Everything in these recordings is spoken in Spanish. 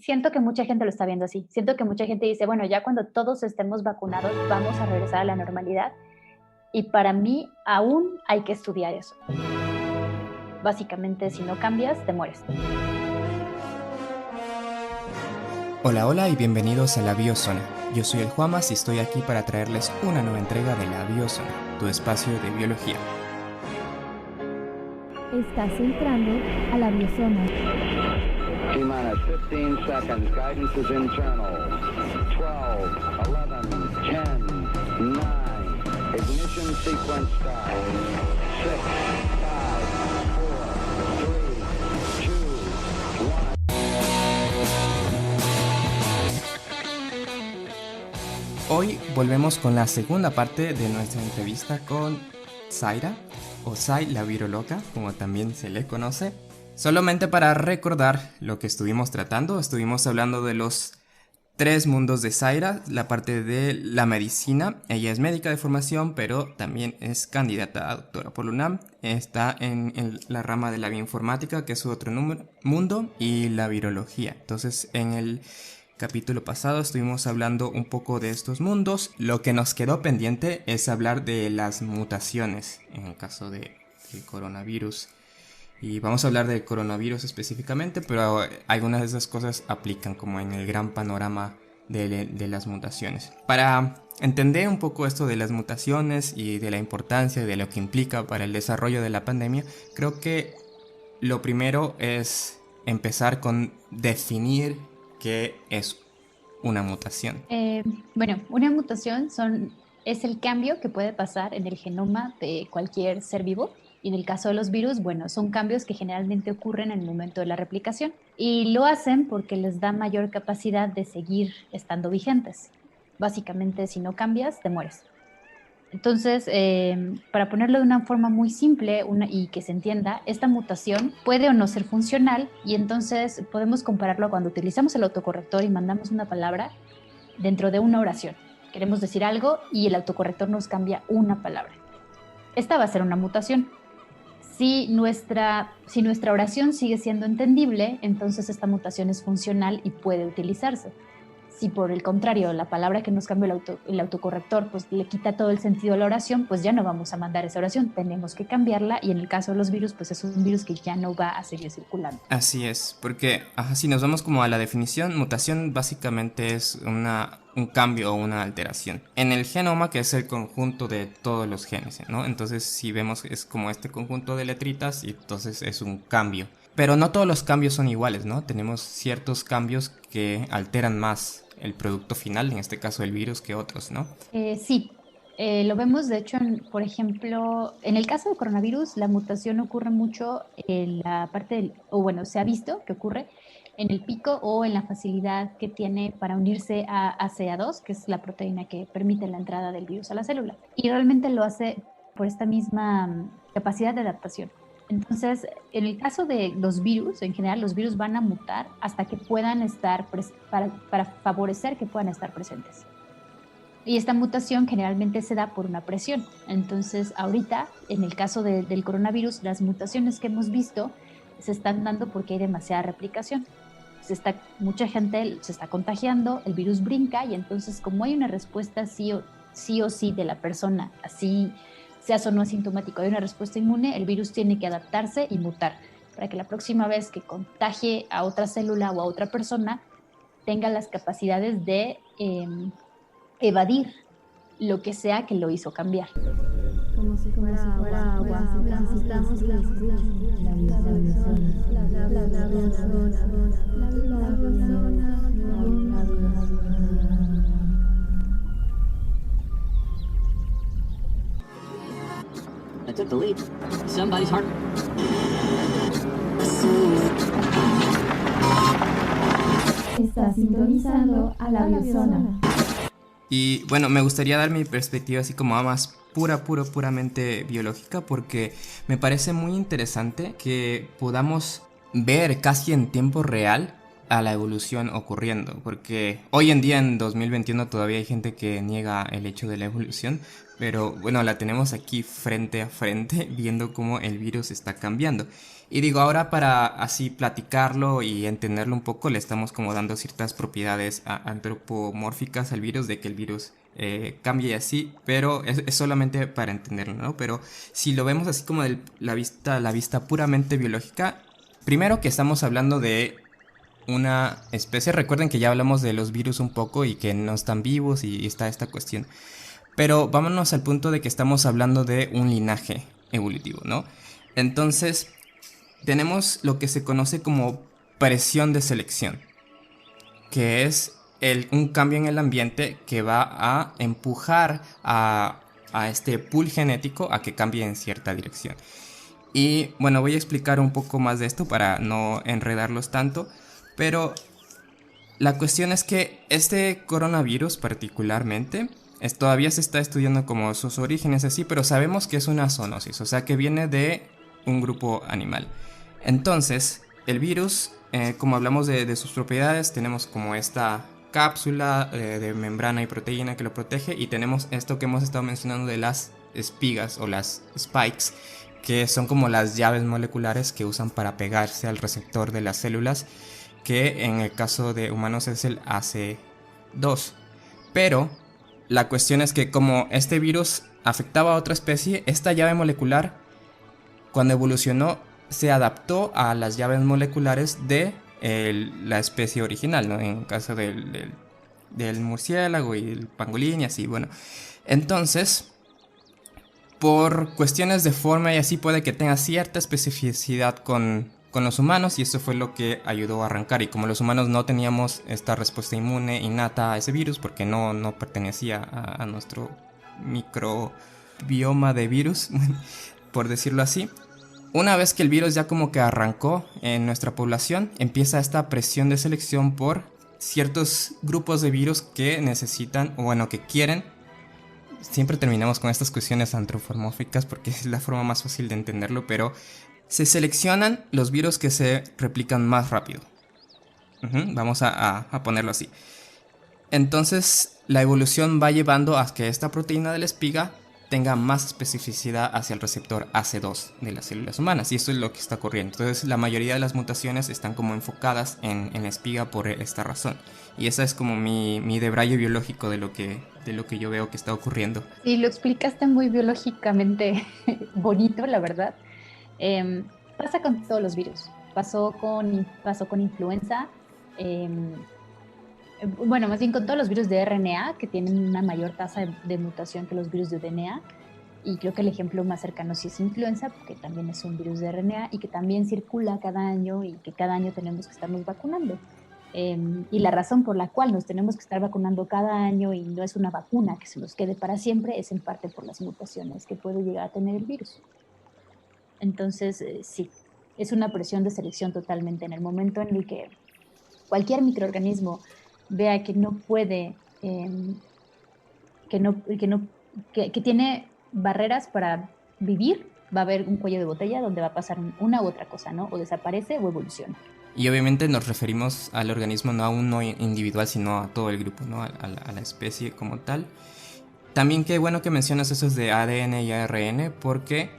siento que mucha gente lo está viendo así. Siento que mucha gente dice, bueno, ya cuando todos estemos vacunados vamos a regresar a la normalidad. Y para mí aún hay que estudiar eso. Básicamente, si no cambias, te mueres. Hola, hola y bienvenidos a La Biozona. Yo soy el Juamas y estoy aquí para traerles una nueva entrega de La Biozona, tu espacio de biología. Estás entrando a La Biozona. T-minus 15 seconds. Guidance is internal. 12, 11, 10, 9. Ignition sequence start. 6, 5, 4, 3, 2, 1. Hoy volvemos con la segunda parte de nuestra entrevista con Zaira, o Zai la viroloca, como también se le conoce. Solamente para recordar lo que estuvimos tratando, estuvimos hablando de los 3 mundos de Zaira, la parte de la medicina. Ella es médica de formación, pero también es candidata a doctora por la UNAM. Está en la rama de la bioinformática, que es su otro mundo, y la virología. Entonces, en el capítulo pasado estuvimos hablando un poco de estos mundos. Lo que nos quedó pendiente es hablar de las mutaciones en el caso del coronavirus. Y vamos a hablar del coronavirus específicamente, pero algunas de esas cosas aplican como en el gran panorama de las mutaciones. Para entender un poco esto de las mutaciones y de la importancia de lo que implica para el desarrollo de la pandemia, creo que lo primero es empezar con definir qué es una mutación. Bueno, una mutación es el cambio que puede pasar en el genoma de cualquier ser vivo. Y en el caso de los virus, bueno, son cambios que generalmente ocurren en el momento de la replicación. Y lo hacen porque les da mayor capacidad de seguir estando vigentes. Básicamente, si no cambias, te mueres. Entonces, para ponerlo de una forma muy simple y que se entienda, esta mutación puede o no ser funcional y entonces podemos compararlo a cuando utilizamos el autocorrector y mandamos una palabra dentro de una oración. Queremos decir algo y el autocorrector nos cambia una palabra. Esta va a ser una mutación. Si nuestra oración sigue siendo entendible, entonces esta mutación es funcional y puede utilizarse. Si por el contrario la palabra que nos cambió el autocorrector pues le quita todo el sentido a la oración, pues ya no vamos a mandar esa oración, tenemos que cambiarla y en el caso de los virus pues es un virus que ya no va a seguir circulando. Así es, porque si nos vamos como a la definición, mutación básicamente es un cambio o una alteración en el genoma, que es el conjunto de todos los genes, ¿no? Entonces si vemos es como este conjunto de letritas y entonces es un cambio. Pero no todos los cambios son iguales, ¿no? Tenemos ciertos cambios que alteran más el producto final, en este caso el virus, que otros, ¿no? Sí, lo vemos de hecho, por ejemplo, en el caso del coronavirus, la mutación ocurre mucho en la parte se ha visto que ocurre en el pico o en la facilidad que tiene para unirse a ACA2, que es la proteína que permite la entrada del virus a la célula. Y realmente lo hace por esta misma capacidad de adaptación. Entonces, en el caso de los virus, en general, los virus van a mutar hasta que puedan estar, para favorecer que puedan estar presentes. Y esta mutación generalmente se da por una presión. Entonces, ahorita, en el caso del coronavirus, las mutaciones que hemos visto se están dando porque hay demasiada replicación. Mucha gente se está contagiando, el virus brinca y entonces como hay una respuesta sí o sí de la persona, así seas o no asintomático, hay una respuesta inmune, el virus tiene que adaptarse y mutar para que la próxima vez que contagie a otra célula o a otra persona tenga las capacidades de evadir lo que sea que lo hizo cambiar. Como si fuera agua, necesitamos que escuchen La Biozona. I took the lead. Somebody's heart. Está sintonizando a La Biozona. Y bueno, me gustaría dar mi perspectiva así como más puramente biológica, porque me parece muy interesante que podamos ver casi en tiempo real a la evolución ocurriendo, porque hoy en día en 2021 todavía hay gente que niega el hecho de la evolución, pero bueno, la tenemos aquí frente a frente viendo cómo el virus está cambiando. Y digo, ahora para así platicarlo y entenderlo un poco, le estamos como dando ciertas propiedades antropomórficas al virus, de que el virus cambie y así, pero es solamente para entenderlo, ¿no? Pero si lo vemos así como de la vista puramente biológica, primero que estamos hablando de una especie, recuerden que ya hablamos de los virus un poco y que no están vivos y está esta cuestión. Pero vámonos al punto de que estamos hablando de un linaje evolutivo, ¿no? Entonces, tenemos lo que se conoce como presión de selección, que es un cambio en el ambiente que va a empujar a este pool genético a que cambie en cierta dirección. Y bueno, voy a explicar un poco más de esto para no enredarlos tanto, pero la cuestión es que este coronavirus particularmente todavía se está estudiando como sus orígenes así, pero sabemos que es una zoonosis, o sea que viene de un grupo animal. Entonces, el virus, como hablamos de sus propiedades, tenemos como esta cápsula de membrana y proteína que lo protege, y tenemos esto que hemos estado mencionando de las espigas o las spikes, que son como las llaves moleculares que usan para pegarse al receptor de las células, que en el caso de humanos es el AC2. Pero la cuestión es que como este virus afectaba a otra especie, esta llave molecular, cuando evolucionó, se adaptó a las llaves moleculares de la especie original, ¿no? En el caso del murciélago y el pangolín y así, bueno. Entonces, por cuestiones de forma y así, puede que tenga cierta especificidad con los humanos, y eso fue lo que ayudó a arrancar. Y como los humanos no teníamos esta respuesta inmune innata a ese virus, porque no pertenecía a nuestro microbioma de virus, por decirlo así, una vez que el virus ya como que arrancó en nuestra población, empieza esta presión de selección por ciertos grupos de virus que necesitan, o bueno, que quieren. Siempre terminamos con estas cuestiones antropomórficas porque es la forma más fácil de entenderlo, pero se seleccionan los virus que se replican más rápido. Vamos a ponerlo así. Entonces, la evolución va llevando a que esta proteína de la espiga tenga más especificidad hacia el receptor AC2 de las células humanas, y eso es lo que está ocurriendo. Entonces, la mayoría de las mutaciones están como enfocadas en la espiga por esta razón. Y esa es como mi debraye biológico de lo que yo veo que está ocurriendo. Sí, lo explicaste muy biológicamente bonito, la verdad. Pasa con todos los virus. Pasó con influenza. Bueno, más bien con todos los virus de RNA, que tienen una mayor tasa de mutación que los virus de DNA. Y creo que el ejemplo más cercano sí es influenza, porque también es un virus de RNA y que también circula cada año y que cada año tenemos que estarnos vacunando. Y la razón por la cual nos tenemos que estar vacunando cada año y no es una vacuna que se nos quede para siempre, es en parte por las mutaciones que puede llegar a tener el virus. Entonces, sí, es una presión de selección totalmente. En el momento en el que cualquier microorganismo vea que no puede, que tiene barreras para vivir, va a haber un cuello de botella donde va a pasar una u otra cosa, ¿no? O desaparece o evoluciona. Y obviamente nos referimos al organismo no a uno individual, sino a todo el grupo, ¿no? A la especie como tal. También qué bueno que mencionas esos de ADN y ARN, porque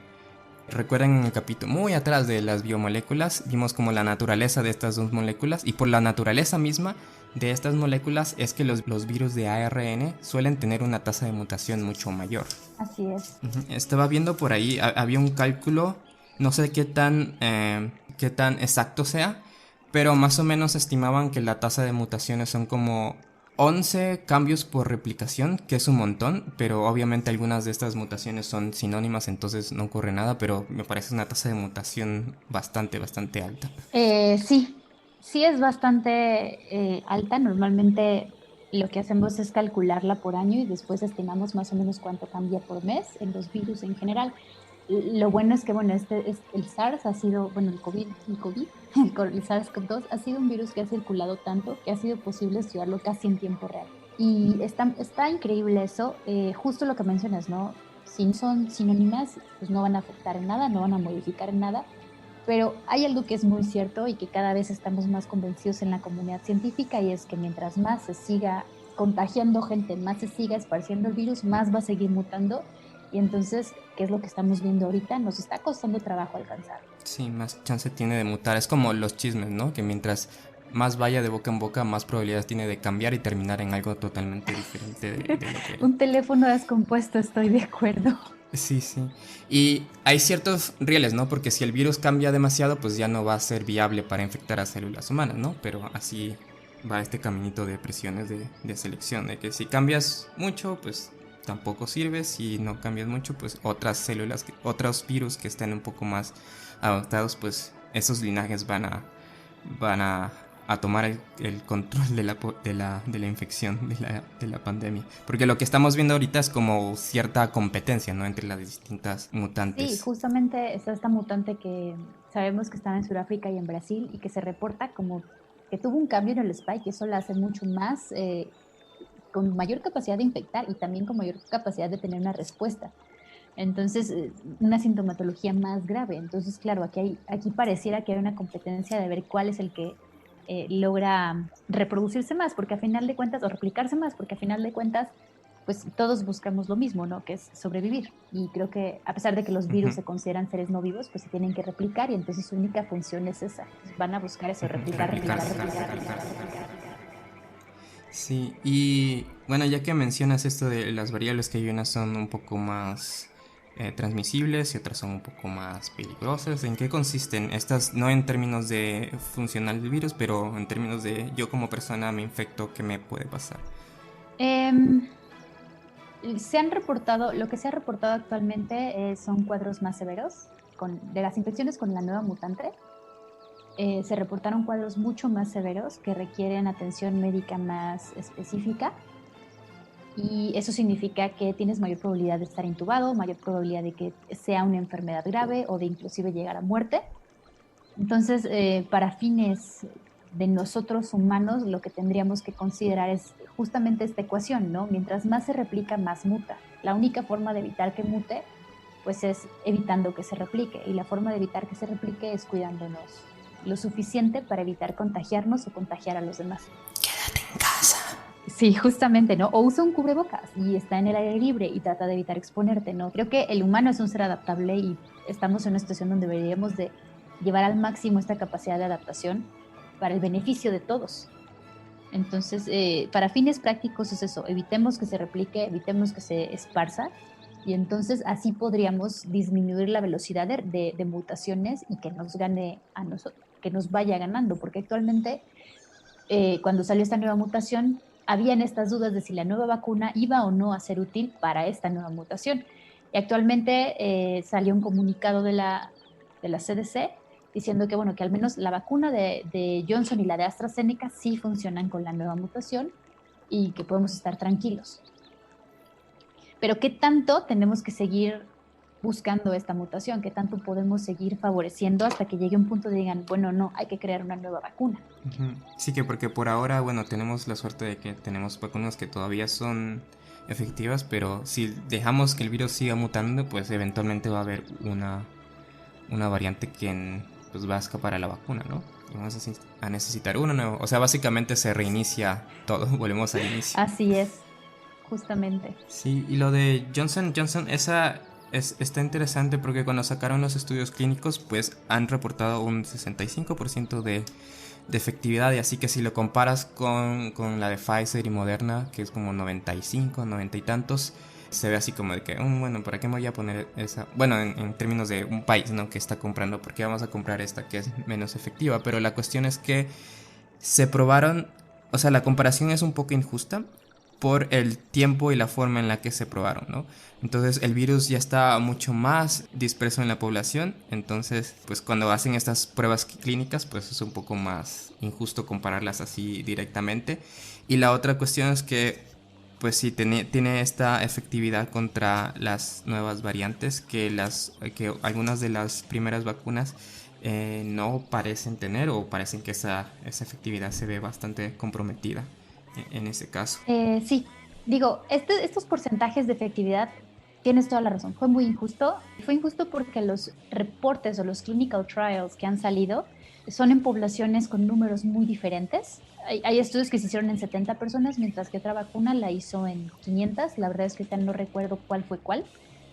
recuerden en el capítulo muy atrás de las biomoléculas, vimos como la naturaleza de estas dos moléculas, y por la naturaleza misma de estas moléculas es que los virus de ARN suelen tener una tasa de mutación mucho mayor. Así es. Estaba viendo por ahí, había un cálculo, no sé qué tan exacto sea, pero más o menos estimaban que la tasa de mutaciones son como 11 cambios por replicación, que es un montón, pero obviamente algunas de estas mutaciones son sinónimas, entonces no ocurre nada, pero me parece una tasa de mutación bastante alta. Sí es bastante alta. Normalmente lo que hacemos es calcularla por año y después estimamos más o menos cuánto cambia por mes en los virus en general. Lo bueno es que, el SARS ha sido, el COVID, el SARS-CoV-2 ha sido un virus que ha circulado tanto que ha sido posible estudiarlo casi en tiempo real. Y está increíble eso, justo lo que mencionas, ¿no? Si no son sinónimas, pues no van a afectar en nada, no van a modificar en nada. Pero hay algo que es muy cierto y que cada vez estamos más convencidos en la comunidad científica, y es que mientras más se siga contagiando gente, más se siga esparciendo el virus, más va a seguir mutando. Y entonces, ¿qué es lo que estamos viendo ahorita? Nos está costando trabajo alcanzar. Sí, más chance tiene de mutar. Es como los chismes, ¿no? Que mientras más vaya de boca en boca, más probabilidades tiene de cambiar y terminar en algo totalmente diferente de lo que... Un teléfono descompuesto, estoy de acuerdo. Sí, sí. Y hay ciertos rieles, ¿no? Porque si el virus cambia demasiado, pues ya no va a ser viable para infectar a células humanas, ¿no? Pero así va este caminito de presiones de selección, de que si cambias mucho, pues tampoco sirve. Si no cambias mucho, pues otras células, otros virus que estén un poco más adaptados, pues esos linajes van a tomar el control de la infección, de la pandemia. Porque lo que estamos viendo ahorita es como cierta competencia, ¿no? Entre las distintas mutantes. Sí, justamente está esta mutante que sabemos que estaba en Sudáfrica y en Brasil y que se reporta como que tuvo un cambio en el spike y eso la hace mucho más, con mayor capacidad de infectar y también con mayor capacidad de tener una respuesta. Entonces, una sintomatología más grave. Entonces, claro, aquí pareciera que hay una competencia de ver cuál es el que logra reproducirse más, porque a final de cuentas, o replicarse más, porque a final de cuentas, pues todos buscamos lo mismo, ¿no? Que es sobrevivir. Y creo que a pesar de que los virus se consideran seres no vivos, pues se tienen que replicar y entonces su única función es esa. Van a buscar eso, replicar. Sí, y bueno, ya que mencionas esto de las variables, que hay unas son un poco más transmisibles y otras son un poco más peligrosas, ¿en qué consisten estas? No en términos de funcional del virus, pero en términos de yo como persona me infecto, ¿qué me puede pasar? Lo que se ha reportado actualmente son cuadros más severos de las infecciones con la nueva mutante. Se reportaron cuadros mucho más severos que requieren atención médica más específica y eso significa que tienes mayor probabilidad de estar intubado, mayor probabilidad de que sea una enfermedad grave o de inclusive llegar a muerte. Entonces, para fines de nosotros humanos, lo que tendríamos que considerar es justamente esta ecuación, ¿no? Mientras más se replica, más muta. La única forma de evitar que mute, pues es evitando que se replique y la forma de evitar que se replique es cuidándonos lo suficiente para evitar contagiarnos o contagiar a los demás. Quédate en casa. Sí, justamente, ¿no? O usa un cubrebocas y está en el aire libre y trata de evitar exponerte, ¿no? Creo que el humano es un ser adaptable y estamos en una situación donde deberíamos de llevar al máximo esta capacidad de adaptación para el beneficio de todos. Entonces, para fines prácticos es eso, evitemos que se replique, evitemos que se esparza y entonces así podríamos disminuir la velocidad de mutaciones y que nos gane a nosotros, que nos vaya ganando, porque actualmente cuando salió esta nueva mutación habían estas dudas de si la nueva vacuna iba o no a ser útil para esta nueva mutación. Y actualmente salió un comunicado de la CDC diciendo que, bueno, que al menos la vacuna de Johnson y la de AstraZeneca sí funcionan con la nueva mutación y que podemos estar tranquilos. Pero ¿qué tanto tenemos que seguir buscando esta mutación? ¿Qué tanto podemos seguir favoreciendo hasta que llegue un punto de digan, bueno, no, hay que crear una nueva vacuna? Sí, que porque por ahora, bueno, tenemos la suerte de que tenemos vacunas que todavía son efectivas, pero si dejamos que el virus siga mutando, pues eventualmente va a haber una variante que pues va a escapar a la vacuna, ¿no? Y vamos a necesitar uno nuevo. O sea, básicamente se reinicia todo, volvemos al inicio. Así es, justamente. Sí, y lo de Johnson Johnson, está interesante porque cuando sacaron los estudios clínicos, pues han reportado un 65% de efectividad, y así que si lo comparas con la de Pfizer y Moderna, que es como 95, 90 y tantos, se ve así como de que, bueno, ¿para qué me voy a poner esa? Bueno, en términos de un país, ¿no? Que está comprando, ¿por qué vamos a comprar esta que es menos efectiva? Pero la cuestión es que se probaron, o sea, la comparación es un poco injusta por el tiempo y la forma en la que se probaron, ¿no? Entonces el virus ya está mucho más disperso en la población, entonces pues cuando hacen estas pruebas clínicas pues es un poco más injusto compararlas así directamente. Y la otra cuestión es que pues sí tiene esta efectividad contra las nuevas variantes que algunas de las primeras vacunas no parecen tener, o parecen que esa efectividad se ve bastante comprometida en ese caso. Sí, digo, estos porcentajes de efectividad, tienes toda la razón, fue muy injusto. Fue injusto porque los reportes o los clinical trials que han salido son en poblaciones con números muy diferentes. hay estudios que se hicieron en 70 personas, mientras que otra vacuna la hizo en 500. La verdad es que ahorita no recuerdo cuál fue cuál.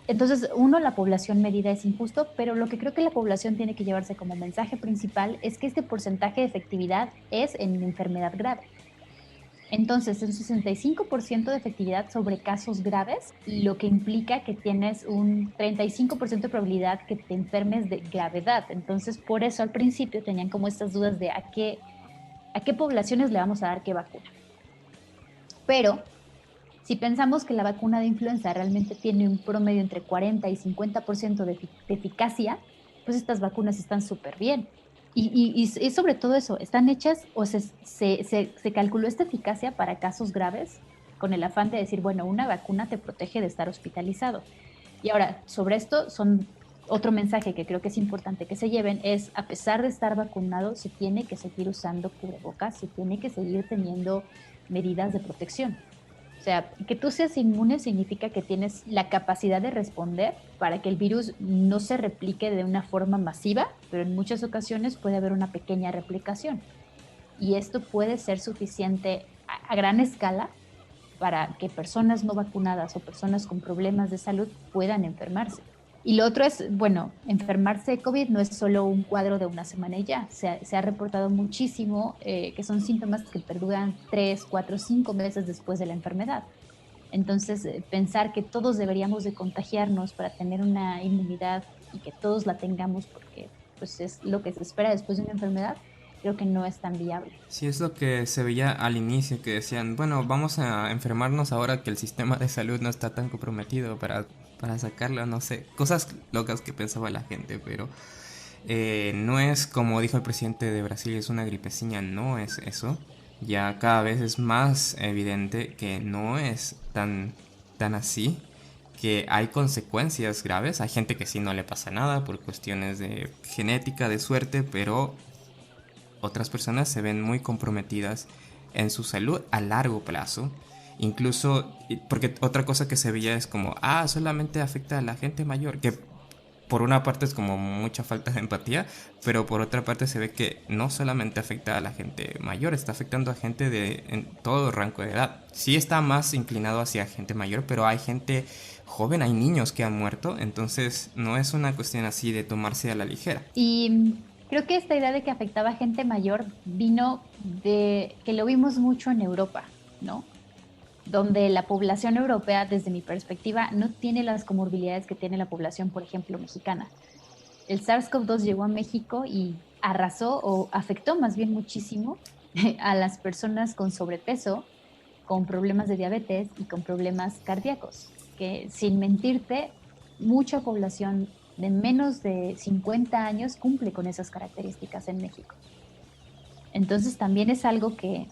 Entonces, la población medida es injusto, pero lo que creo que la población tiene que llevarse como mensaje principal es que este porcentaje de efectividad es en enfermedad grave. Entonces, un 65% de efectividad sobre casos graves, lo que implica que tienes un 35% de probabilidad que te enfermes de gravedad. Entonces, por eso al principio tenían como estas dudas de a qué poblaciones le vamos a dar qué vacuna. Pero si pensamos que la vacuna de influenza realmente tiene un promedio entre 40 y 50% de eficacia, pues estas vacunas están súper bien. Y sobre todo eso, están hechas o se calculó esta eficacia para casos graves con el afán de decir, bueno, una vacuna te protege de estar hospitalizado. Y ahora, sobre esto, otro mensaje que creo que es importante que se lleven es, a pesar de estar vacunado, se tiene que seguir usando cubrebocas, se tiene que seguir teniendo medidas de protección. O sea, que tú seas inmune significa que tienes la capacidad de responder para que el virus no se replique de una forma masiva, pero en muchas ocasiones puede haber una pequeña replicación. Y esto puede ser suficiente a gran escala para que personas no vacunadas o personas con problemas de salud puedan enfermarse. Y lo otro es, bueno, enfermarse de COVID no es solo un cuadro de una semana y ya. Se ha reportado muchísimo que son síntomas que perduran 3, 4, 5 meses después de la enfermedad. Entonces, pensar que todos deberíamos de contagiarnos para tener una inmunidad y que todos la tengamos porque pues, es lo que se espera después de una enfermedad, creo que no es tan viable. Sí, es lo que se veía al inicio, que decían, bueno, vamos a enfermarnos ahora que el sistema de salud no está tan comprometido para sacarlo, no sé, cosas locas que pensaba la gente, pero no es como dijo el presidente de Brasil, es una gripecina, no es eso. Ya cada vez es más evidente que no es tan así, que hay consecuencias graves. Hay gente que sí no le pasa nada por cuestiones de genética, de suerte, pero otras personas se ven muy comprometidas en su salud a largo plazo. Incluso, porque otra cosa que se veía es como, solamente afecta a la gente mayor, que por una parte es como mucha falta de empatía, pero por otra parte se ve que no solamente afecta a la gente mayor, está afectando a gente en todo rango de edad. Sí está más inclinado hacia gente mayor, pero hay gente joven, hay niños que han muerto, entonces no es una cuestión así de tomarse a la ligera. Y creo que esta idea de que afectaba a gente mayor vino de que lo vimos mucho en Europa, ¿no? Donde la población europea, desde mi perspectiva, no tiene las comorbilidades que tiene la población, por ejemplo, mexicana. El SARS-CoV-2 llegó a México y arrasó o afectó más bien muchísimo a las personas con sobrepeso, con problemas de diabetes y con problemas cardíacos, que sin mentirte, mucha población de menos de 50 años cumple con esas características en México. Entonces también es algo que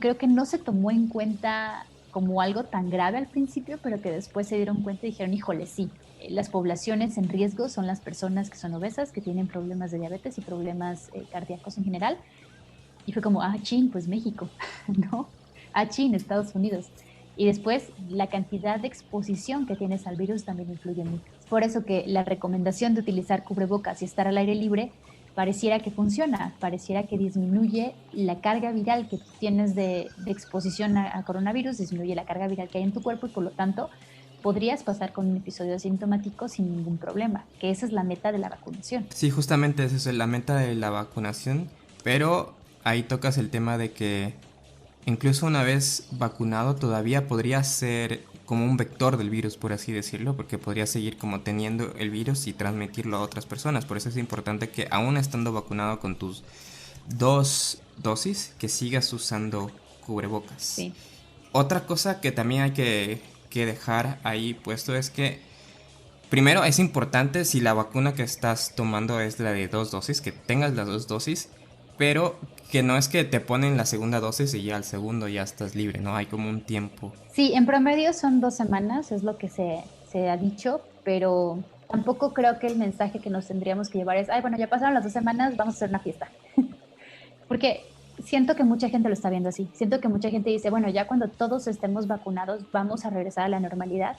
creo que no se tomó en cuenta como algo tan grave al principio, pero que después se dieron cuenta y dijeron, híjole, sí, las poblaciones en riesgo son las personas que son obesas, que tienen problemas de diabetes y problemas cardíacos en general. Y fue como, chin, pues México, ¿no? Chin, Estados Unidos. Y después la cantidad de exposición que tienes al virus también influye mucho. Por eso que la recomendación de utilizar cubrebocas y estar al aire libre pareciera que funciona, pareciera que disminuye la carga viral que tienes de exposición a coronavirus, disminuye la carga viral que hay en tu cuerpo y por lo tanto podrías pasar con un episodio asintomático sin ningún problema, que esa es la meta de la vacunación. Sí, justamente esa es la meta de la vacunación, pero ahí tocas el tema de que incluso una vez vacunado todavía podría ser como un vector del virus, por así decirlo, porque podría seguir como teniendo el virus y transmitirlo a otras personas. Por eso es importante que aún estando vacunado con tus 2 dosis, que sigas usando cubrebocas. Sí. Otra cosa que también hay que dejar ahí puesto es que primero es importante, si la vacuna que estás tomando es la de 2 dosis, que tengas las 2 dosis, pero que no es que te ponen la segunda dosis y ya al segundo ya estás libre, ¿no? Hay como un tiempo. Sí, en promedio son 2 semanas, es lo que se ha dicho, pero tampoco creo que el mensaje que nos tendríamos que llevar es, bueno, ya pasaron las 2 semanas, vamos a hacer una fiesta. Porque siento que mucha gente lo está viendo así. Siento que mucha gente dice, bueno, ya cuando todos estemos vacunados vamos a regresar a la normalidad.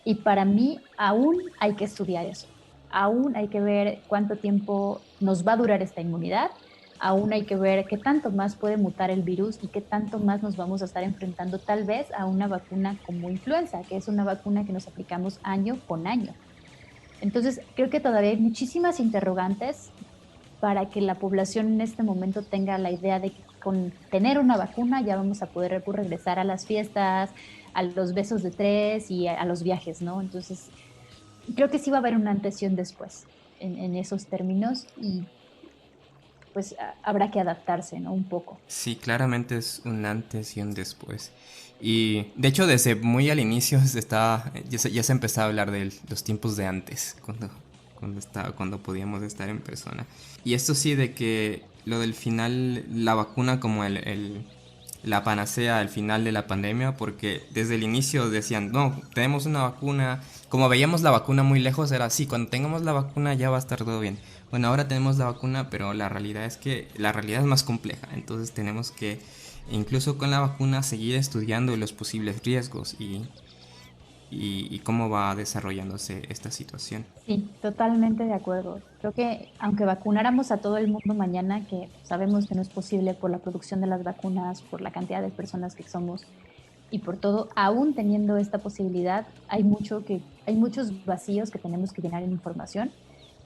Y para mí aún hay que estudiar eso. Aún hay que ver cuánto tiempo nos va a durar esta inmunidad. aún hay que ver qué tanto más puede mutar el virus y qué tanto más nos vamos a estar enfrentando tal vez a una vacuna como influenza, que es una vacuna que nos aplicamos año con año. Entonces, creo que todavía hay muchísimas interrogantes para que la población en este momento tenga la idea de que con tener una vacuna ya vamos a poder regresar a las fiestas, a los besos de tres y a los viajes, ¿no? Entonces, creo que sí va a haber un antes y un después en esos términos y pues habrá que adaptarse, ¿no? Un poco. Sí, claramente es un antes y un después. Y de hecho desde muy al inicio ya se empezaba a hablar de los tiempos de antes, cuando podíamos estar en persona. Y esto sí, de que lo del final, la vacuna como la panacea al final de la pandemia, porque desde el inicio decían, no, tenemos una vacuna, como veíamos la vacuna muy lejos, era así, cuando tengamos la vacuna ya va a estar todo bien. Bueno, ahora tenemos la vacuna, pero la realidad es que la realidad es más compleja, entonces tenemos que, incluso con la vacuna, seguir estudiando los posibles riesgos y cómo va desarrollándose esta situación. Sí, totalmente de acuerdo. Creo que aunque vacunáramos a todo el mundo mañana, que sabemos que no es posible por la producción de las vacunas, por la cantidad de personas que somos y por todo, aún teniendo esta posibilidad, hay muchos vacíos que tenemos que llenar en información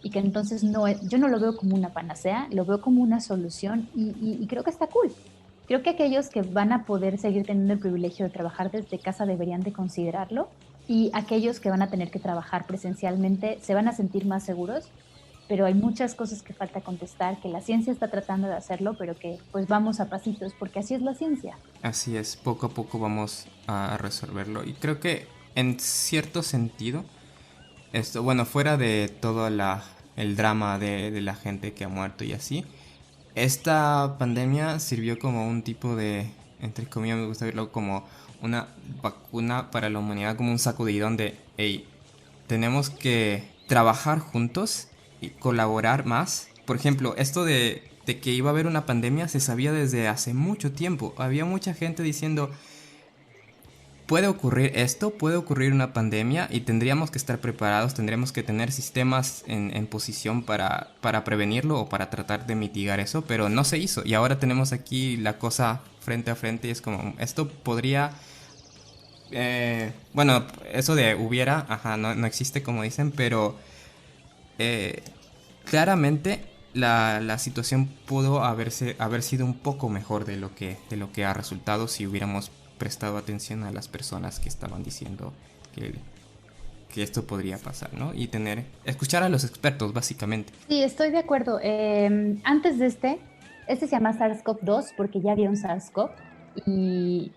y que entonces yo no lo veo como una panacea, lo veo como una solución y creo que está cool. Creo que aquellos que van a poder seguir teniendo el privilegio de trabajar desde casa deberían de considerarlo y aquellos que van a tener que trabajar presencialmente se van a sentir más seguros, pero hay muchas cosas que falta contestar, que la ciencia está tratando de hacerlo, pero que pues vamos a pasitos, porque así es la ciencia. Así es, poco a poco vamos a resolverlo y creo que en cierto sentido, esto, bueno, fuera de todo el drama de la gente que ha muerto y así, esta pandemia sirvió como un tipo de, entre comillas me gusta verlo como una vacuna para la humanidad, como un sacudidón de, hey, tenemos que trabajar juntos y colaborar más. Por ejemplo, esto de que iba a haber una pandemia se sabía desde hace mucho tiempo. Había mucha gente diciendo, puede ocurrir esto, puede ocurrir una pandemia y tendríamos que estar preparados, tendríamos que tener sistemas en posición para prevenirlo o para tratar de mitigar eso, pero no se hizo y ahora tenemos aquí la cosa frente a frente y es como, esto podría... bueno, eso de hubiera, no existe como dicen, pero claramente la situación pudo haber sido un poco mejor de lo que ha resultado si hubiéramos prestado atención a las personas que estaban diciendo que esto podría pasar, ¿no? Y escuchar a los expertos, básicamente. Sí, estoy de acuerdo. Antes de este se llama SARS-CoV-2 porque ya había un SARS-CoV y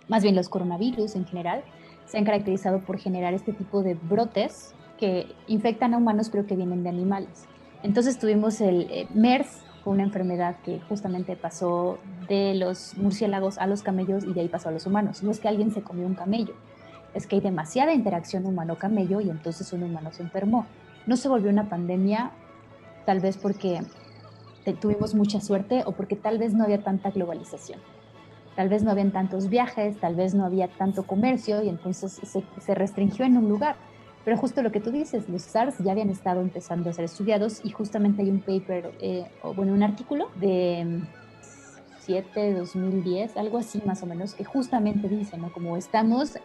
más bien los coronavirus en general se han caracterizado por generar este tipo de brotes que infectan a humanos pero que vienen de animales. Entonces tuvimos el MERS, fue una enfermedad que justamente pasó de los murciélagos a los camellos y de ahí pasó a los humanos. No es que alguien se comió un camello, es que hay demasiada interacción humano-camello y entonces un humano se enfermó. No se volvió una pandemia, tal vez porque tuvimos mucha suerte o porque tal vez no había tanta globalización. Tal vez no habían tantos viajes, tal vez no había tanto comercio y entonces se restringió en un lugar. Pero justo lo que tú dices, los SARS ya habían estado empezando a ser estudiados y justamente hay un paper, un artículo de 2010, algo así más o menos, que justamente dice, ¿no? Como estamos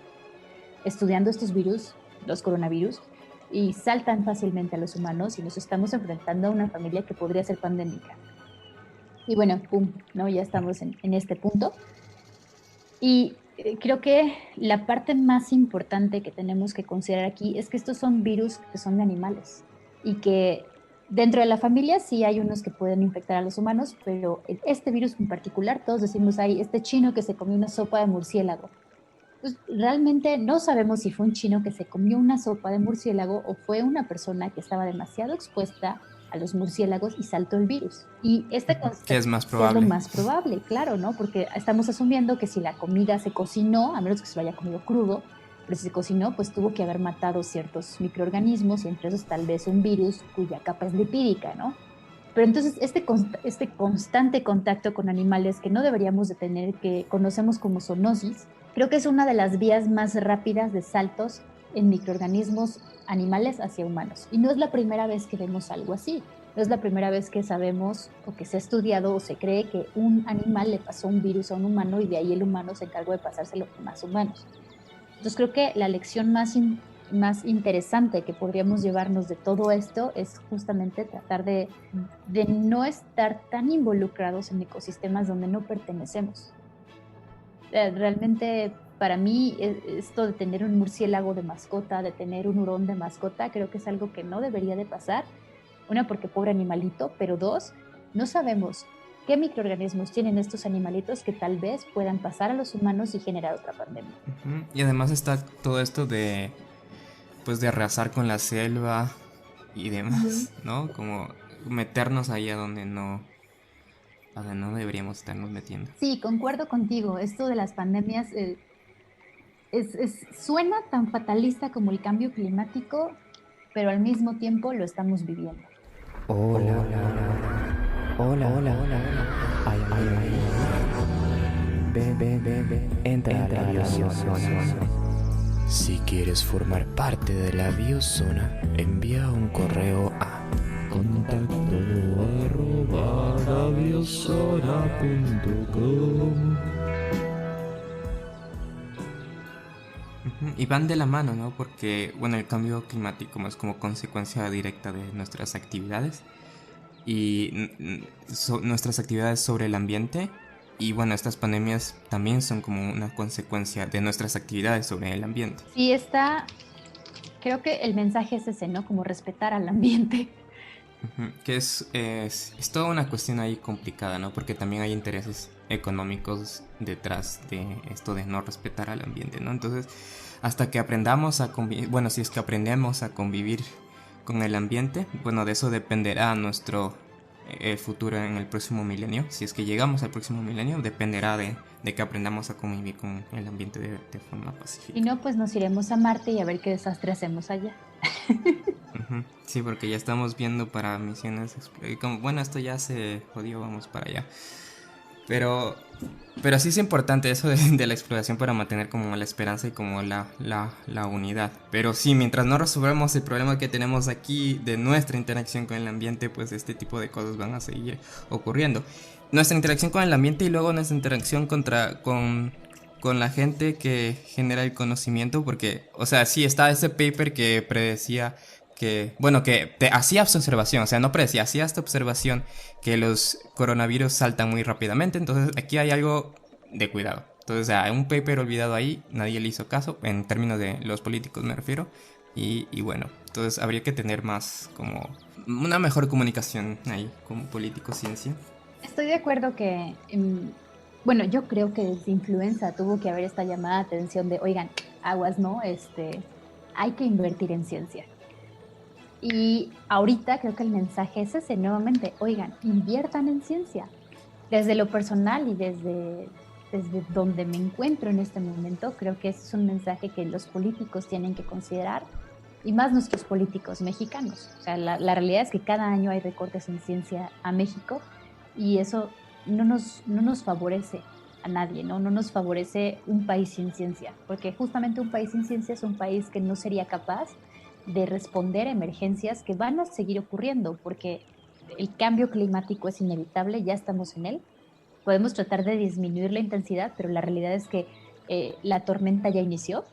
estudiando estos virus, los coronavirus, y saltan fácilmente a los humanos y nos estamos enfrentando a una familia que podría ser pandémica. Y bueno, pum, ¿no? Ya estamos en este punto. Y creo que la parte más importante que tenemos que considerar aquí es que estos son virus que son de animales y que dentro de la familia sí hay unos que pueden infectar a los humanos, pero este virus en particular, todos decimos ahí, este chino que se comió una sopa de murciélago. Pues realmente no sabemos si fue un chino que se comió una sopa de murciélago o fue una persona que estaba demasiado expuesta a los murciélagos y saltó el virus. Y ¿qué es más probable? Es lo más probable, claro, ¿no? Porque estamos asumiendo que si la comida se cocinó, a menos que se lo haya comido crudo, pero si se cocinó, pues tuvo que haber matado ciertos microorganismos y entre esos tal vez un virus cuya capa es lipídica, ¿no? Pero entonces este constante contacto con animales que no deberíamos de tener, que conocemos como zoonosis, creo que es una de las vías más rápidas de saltos en microorganismos animales hacia humanos. Y no es la primera vez que vemos algo así. No es la primera vez que sabemos o que se ha estudiado o se cree que un animal le pasó un virus a un humano y de ahí el humano se encargó de pasárselo a más humanos. Entonces creo que la lección más interesante que podríamos llevarnos de todo esto es justamente tratar de no estar tan involucrados en ecosistemas donde no pertenecemos. Realmente para mí esto de tener un murciélago de mascota, de tener un hurón de mascota, creo que es algo que no debería de pasar. Una, porque pobre animalito, pero dos, no sabemos qué microorganismos tienen estos animalitos que tal vez puedan pasar a los humanos y generar otra pandemia. Y además está todo esto de, pues, de arrasar con la selva y demás, ¿no? Como meternos ahí a donde no deberíamos estarnos metiendo. Sí, concuerdo contigo. Esto de las pandemias suena tan fatalista como el cambio climático, pero al mismo tiempo lo estamos viviendo. Hola. Ay. Ven. Entra a la biozona. Si quieres formar parte de la biozona, envía un correo a contacto@labiozona.com. Y van de la mano, ¿no? Porque, bueno, el cambio climático es como consecuencia directa de nuestras actividades y nuestras actividades sobre el ambiente. Y bueno, estas pandemias también son como una consecuencia de nuestras actividades sobre el ambiente. Sí, creo que el mensaje es ese, ¿no? Como respetar al ambiente. Que es toda una cuestión ahí complicada, ¿no? Porque también hay intereses económicos detrás de esto de no respetar al ambiente, ¿no? Entonces, hasta que aprendamos a convivir, bueno, si es que aprendemos a convivir con el ambiente, bueno, de eso dependerá nuestro futuro en el próximo milenio. Si es que llegamos al próximo milenio, dependerá de que aprendamos a convivir con el ambiente de forma pacífica. Y no, pues nos iremos a Marte y a ver qué desastre hacemos allá. Sí, porque ya estamos viendo para misiones, como, bueno, esto ya se jodió, vamos para allá. Pero sí es importante eso de la exploración para mantener como la esperanza y como la unidad. Pero sí, mientras no resolvemos el problema que tenemos aquí de nuestra interacción con el ambiente, pues este tipo de cosas van a seguir ocurriendo. Nuestra interacción con el ambiente y luego nuestra interacción con la gente que genera el conocimiento, porque, o sea, sí está ese paper que predecía que te hacía observación, o sea, no predecía, hacía esta observación que los coronavirus saltan muy rápidamente. Entonces aquí hay algo de cuidado. Entonces, o sea, un paper olvidado ahí, nadie le hizo caso, en términos de los políticos me refiero, y bueno, entonces habría que tener más como una mejor comunicación ahí como político-ciencia. Estoy de acuerdo que, bueno, yo creo que desde influenza tuvo que haber esta llamada de atención de, oigan, aguas, ¿no? Hay que invertir en ciencia. Y ahorita creo que el mensaje es ese nuevamente, oigan, inviertan en ciencia. Desde lo personal y desde donde me encuentro en este momento, creo que ese es un mensaje que los políticos tienen que considerar, y más nuestros políticos mexicanos. O sea, la realidad es que cada año hay recortes en ciencia a México y eso no nos favorece a nadie, ¿no? No nos favorece un país sin ciencia, porque justamente un país sin ciencia es un país que no sería capaz de responder a emergencias que van a seguir ocurriendo, porque el cambio climático es inevitable, ya estamos en él. Podemos tratar de disminuir la intensidad, pero la realidad es que la tormenta ya inició.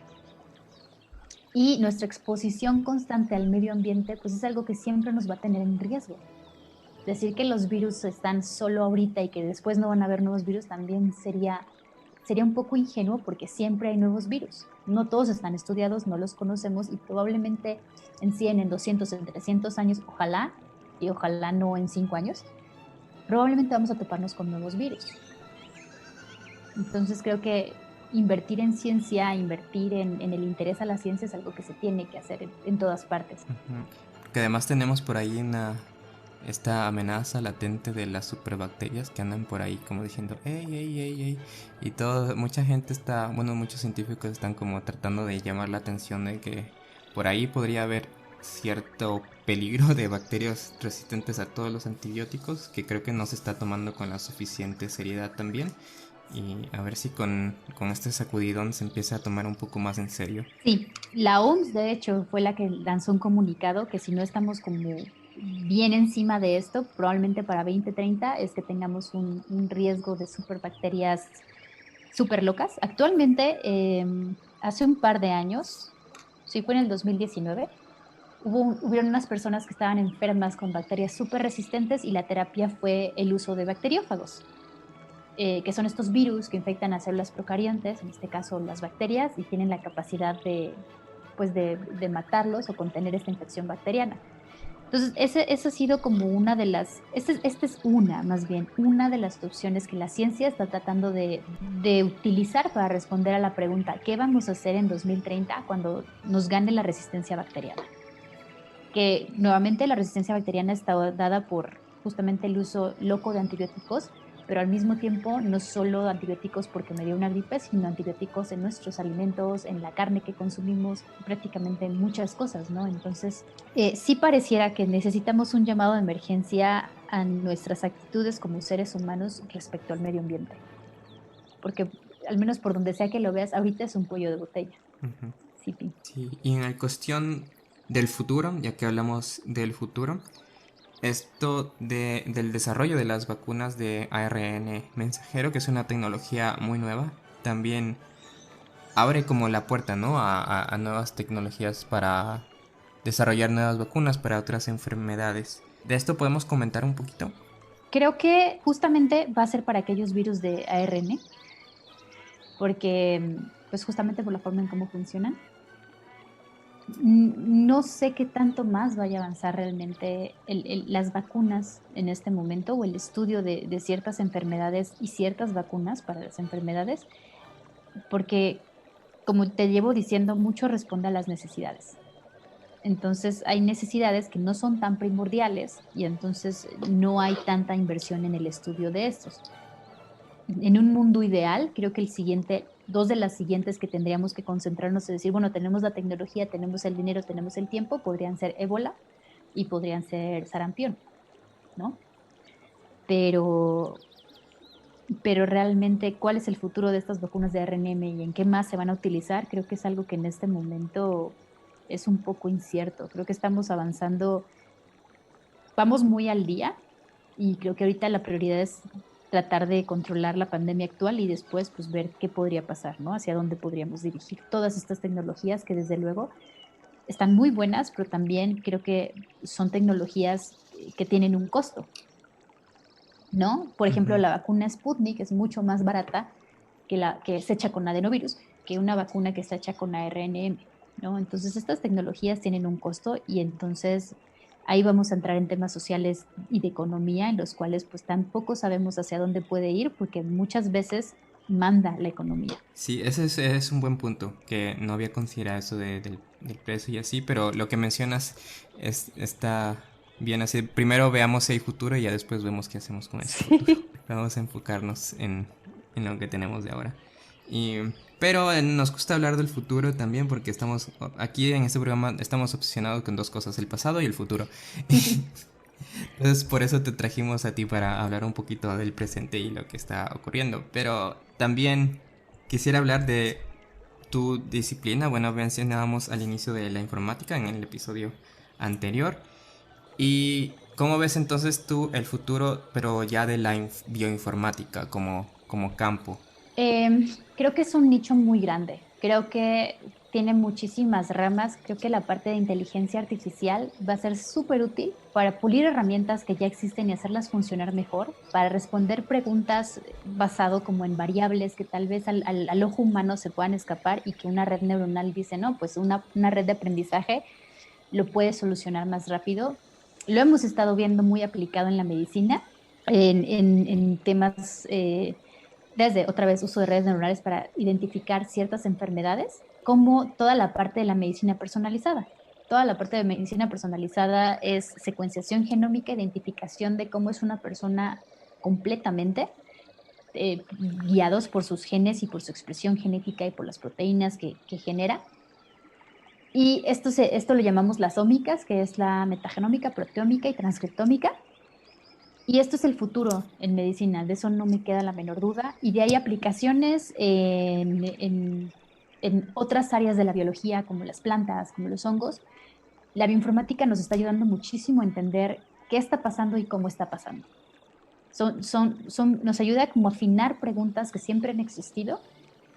Y nuestra exposición constante al medio ambiente, pues es algo que siempre nos va a tener en riesgo. Decir que los virus están solo ahorita y que después no van a haber nuevos virus también sería un poco ingenuo, porque siempre hay nuevos virus. No todos están estudiados, no los conocemos y probablemente en 100, en 200, en 300 años, ojalá, y ojalá no en 5 años, probablemente vamos a toparnos con nuevos virus. Entonces creo que invertir en ciencia, invertir en el interés a la ciencia es algo que se tiene que hacer en todas partes. Que además tenemos por ahí esta amenaza latente de las superbacterias que andan por ahí como diciendo ey, y mucha gente muchos científicos están como tratando de llamar la atención de que por ahí podría haber cierto peligro de bacterias resistentes a todos los antibióticos, que creo que no se está tomando con la suficiente seriedad también, y a ver si con este sacudidón se empieza a tomar un poco más en serio. Sí, la OMS de hecho fue la que lanzó un comunicado que si no estamos como bien encima de esto, probablemente para 2030, es que tengamos un riesgo de superbacterias súper locas. Actualmente, hace un par de años, sí fue en el 2019, hubieron unas personas que estaban enfermas con bacterias súper resistentes y la terapia fue el uso de bacteriófagos, que son estos virus que infectan a células procariontes, en este caso las bacterias, y tienen la capacidad de matarlos o contener esta infección bacteriana. Entonces, esa ha sido como una de las, esta es una, más bien, una de las opciones que la ciencia está tratando de utilizar para responder a la pregunta, ¿qué vamos a hacer en 2030 cuando nos gane la resistencia bacteriana? Que nuevamente la resistencia bacteriana está dada por justamente el uso loco de antibióticos, pero al mismo tiempo no solo antibióticos porque me dio una gripe, sino antibióticos en nuestros alimentos, en la carne que consumimos, prácticamente en muchas cosas, ¿no? Entonces, sí pareciera que necesitamos un llamado de emergencia a nuestras actitudes como seres humanos respecto al medio ambiente, porque al menos por donde sea que lo veas, ahorita es un cuello de botella. Ujú. Sí, Pi. Sí, y en la cuestión del futuro, ya que hablamos del futuro, esto del desarrollo de las vacunas de ARN mensajero, que es una tecnología muy nueva, también abre como la puerta, ¿no? A nuevas tecnologías para desarrollar nuevas vacunas para otras enfermedades. ¿De esto podemos comentar un poquito? Creo que justamente va a ser para aquellos virus de ARN, porque pues justamente por la forma en cómo funcionan. No sé qué tanto más vaya a avanzar realmente las vacunas en este momento o el estudio de ciertas enfermedades y ciertas vacunas para las enfermedades, porque como te llevo diciendo, mucho responde a las necesidades. Entonces hay necesidades que no son tan primordiales y entonces no hay tanta inversión en el estudio de estos. En un mundo ideal, creo que dos de las siguientes que tendríamos que concentrarnos es decir, bueno, tenemos la tecnología, tenemos el dinero, tenemos el tiempo, podrían ser ébola y podrían ser sarampión, ¿no? Pero, pero realmente, ¿cuál es el futuro de estas vacunas de RNM y en qué más se van a utilizar? Creo que es algo que en este momento es un poco incierto. Creo que estamos avanzando, vamos muy al día y creo que ahorita la prioridad es tratar de controlar la pandemia actual y después pues ver qué podría pasar, ¿no? Hacia dónde podríamos dirigir todas estas tecnologías que desde luego están muy buenas, pero también creo que son tecnologías que tienen un costo, ¿no? Por ejemplo, Ujú. la vacuna Sputnik es mucho más barata que la que es hecha con adenovirus que una vacuna que está hecha con ARNM, ¿no? Entonces estas tecnologías tienen un costo y entonces ahí vamos a entrar en temas sociales y de economía en los cuales pues tampoco sabemos hacia dónde puede ir porque muchas veces manda la economía. Sí, ese es un buen punto, que no había considerado eso del precio y así, pero lo que mencionas está bien así. Primero veamos si hay futuro y ya después vemos qué hacemos con ese futuro. Sí. Vamos a enfocarnos en lo que tenemos de ahora. Y, pero nos gusta hablar del futuro también porque estamos aquí en este programa estamos obsesionados con dos cosas, el pasado y el futuro. Entonces por eso te trajimos a ti para hablar un poquito del presente y lo que está ocurriendo. Pero también quisiera hablar de tu disciplina. Bueno, mencionábamos al inicio de la informática en el episodio anterior. ¿Y cómo ves entonces tú el futuro, pero ya de la bioinformática como campo? Creo que es un nicho muy grande. Creo que tiene muchísimas ramas. Creo que la parte de inteligencia artificial va a ser súper útil para pulir herramientas que ya existen y hacerlas funcionar mejor, para responder preguntas basado como en variables que tal vez al ojo humano se puedan escapar y que una red neuronal dice, no, pues una red de aprendizaje lo puede solucionar más rápido. Lo hemos estado viendo muy aplicado en la medicina, en temas desde otra vez uso de redes neuronales para identificar ciertas enfermedades, como toda la parte de la medicina personalizada. Toda la parte de medicina personalizada es secuenciación genómica, identificación de cómo es una persona completamente, guiados por sus genes y por su expresión genética y por las proteínas que genera. Y esto lo llamamos las ómicas, que es la metagenómica, proteómica y transcriptómica. Y esto es el futuro en medicina, de eso no me queda la menor duda. Y de ahí aplicaciones en otras áreas de la biología, como las plantas, como los hongos, la bioinformática nos está ayudando muchísimo a entender qué está pasando y cómo está pasando. Nos ayuda como a afinar preguntas que siempre han existido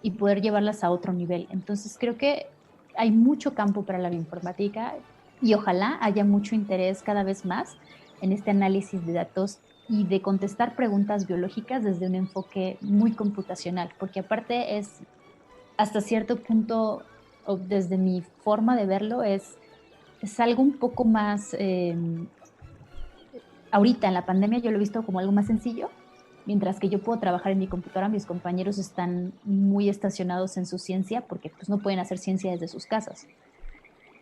y poder llevarlas a otro nivel. Entonces creo que hay mucho campo para la bioinformática y ojalá haya mucho interés cada vez más en este análisis de datos y de contestar preguntas biológicas desde un enfoque muy computacional, porque aparte es hasta cierto punto, o desde mi forma de verlo, es algo un poco más, ahorita en la pandemia yo lo he visto como algo más sencillo, mientras que yo puedo trabajar en mi computadora, mis compañeros están muy estacionados en su ciencia porque pues, no pueden hacer ciencia desde sus casas.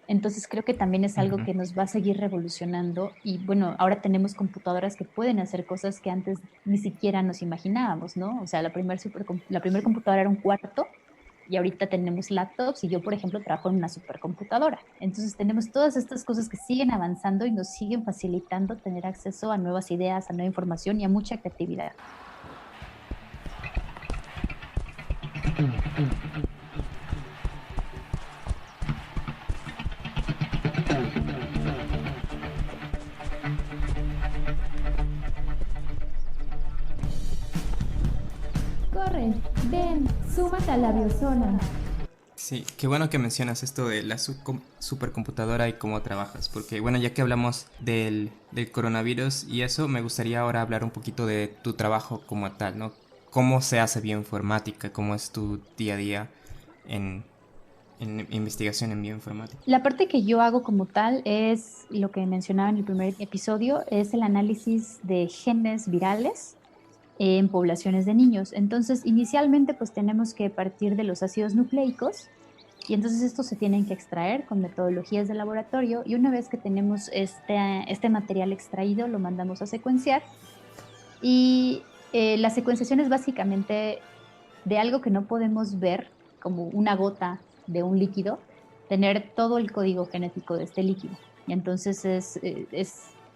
Entonces creo que también es algo que nos va a seguir revolucionando y bueno, ahora tenemos computadoras que pueden hacer cosas que antes ni siquiera nos imaginábamos, ¿no? O sea, la primera computadora era un cuarto y ahorita tenemos laptops y yo, por ejemplo, trabajo en una supercomputadora. Entonces tenemos todas estas cosas que siguen avanzando y nos siguen facilitando tener acceso a nuevas ideas, a nueva información y a mucha creatividad. Corre, ven, súmate a la biozona. Sí, qué bueno que mencionas esto de la supercomputadora y cómo trabajas, porque bueno, ya que hablamos del coronavirus y eso, me gustaría ahora hablar un poquito de tu trabajo como tal, ¿no? ¿Cómo se hace bioinformática? ¿Cómo es tu día a día en investigación en bioinformática? La parte que yo hago como tal es lo que mencionaba en el primer episodio, es el análisis de genes virales en poblaciones de niños. Entonces, inicialmente, pues tenemos que partir de los ácidos nucleicos y entonces estos se tienen que extraer con metodologías de laboratorio y una vez que tenemos este material extraído, lo mandamos a secuenciar y la secuenciación es básicamente de algo que no podemos ver, como una gota de un líquido, tener todo el código genético de este líquido. Y entonces es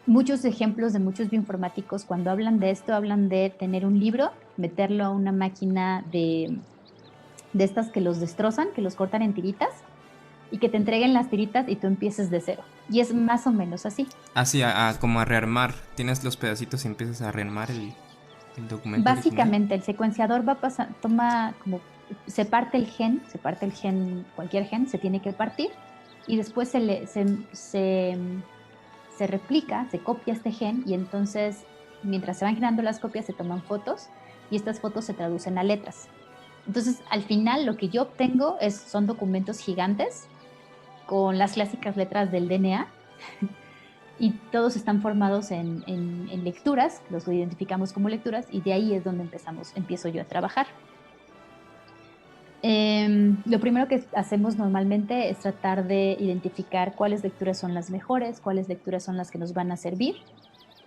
muchos ejemplos de muchos bioinformáticos cuando hablan de esto, hablan de tener un libro, meterlo a una máquina de estas que los destrozan, que los cortan en tiritas y que te entreguen las tiritas y tú empieces de cero. Y es más o menos así. Así, como a rearmar. Tienes los pedacitos y empiezas a rearmar el documento. Básicamente, original. el secuenciador toma como, se parte el gen, cualquier gen se tiene que partir y después se replica, se copia este gen y entonces mientras se van generando las copias se toman fotos y estas fotos se traducen a letras. Entonces al final lo que yo obtengo son documentos gigantes con las clásicas letras del DNA y todos están formados en lecturas, los identificamos como lecturas y de ahí es donde empiezo yo a trabajar. Lo primero que hacemos normalmente es tratar de identificar cuáles lecturas son las mejores, cuáles lecturas son las que nos van a servir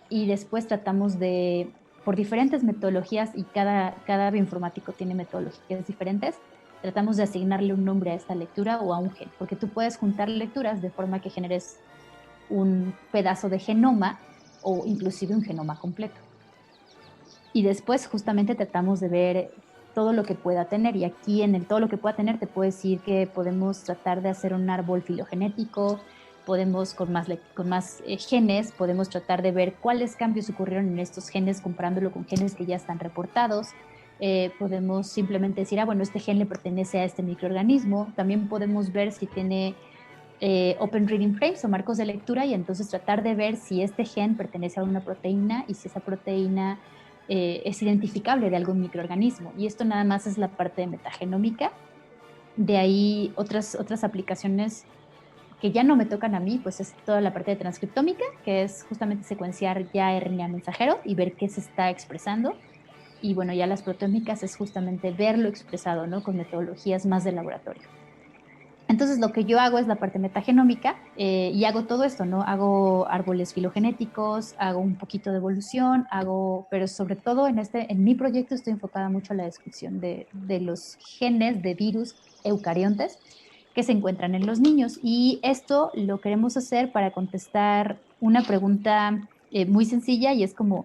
y después tratamos de, por diferentes metodologías y cada bioinformático tiene metodologías diferentes, tratamos de asignarle un nombre a esta lectura o a un gen, porque tú puedes juntar lecturas de forma que generes un pedazo de genoma o inclusive un genoma completo. Y después justamente tratamos de ver todo lo que pueda tener y aquí en el todo lo que pueda tener te puedo decir que podemos tratar de hacer un árbol filogenético, podemos con más genes, podemos tratar de ver cuáles cambios ocurrieron en estos genes comparándolo con genes que ya están reportados, podemos simplemente decir, bueno, este gen le pertenece a este microorganismo, también podemos ver si tiene Open Reading Frames o marcos de lectura y entonces tratar de ver si este gen pertenece a una proteína y si esa proteína es identificable de algún microorganismo. Y esto nada más es la parte de metagenómica. De ahí otras aplicaciones que ya no me tocan a mí, pues es toda la parte de transcriptómica, que es justamente secuenciar ya RNA mensajero y ver qué se está expresando. Y bueno, ya las proteómicas es justamente verlo expresado, ¿no? Con metodologías más de laboratorio. Entonces lo que yo hago es la parte metagenómica y hago todo esto, ¿no? Hago árboles filogenéticos, hago un poquito de evolución, pero sobre todo en mi proyecto estoy enfocada mucho a la descripción de los genes de virus eucariontes que se encuentran en los niños. Y esto lo queremos hacer para contestar una pregunta muy sencilla y es como,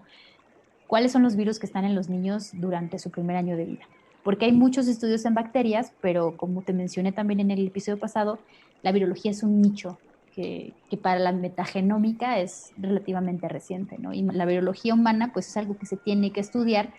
¿cuáles son los virus que están en los niños durante su primer año de vida? Porque hay muchos estudios en bacterias, pero como te mencioné también en el episodio pasado, la virología es un nicho que para la metagenómica es relativamente reciente, ¿no? Y la virología humana pues es algo que se tiene que estudiar,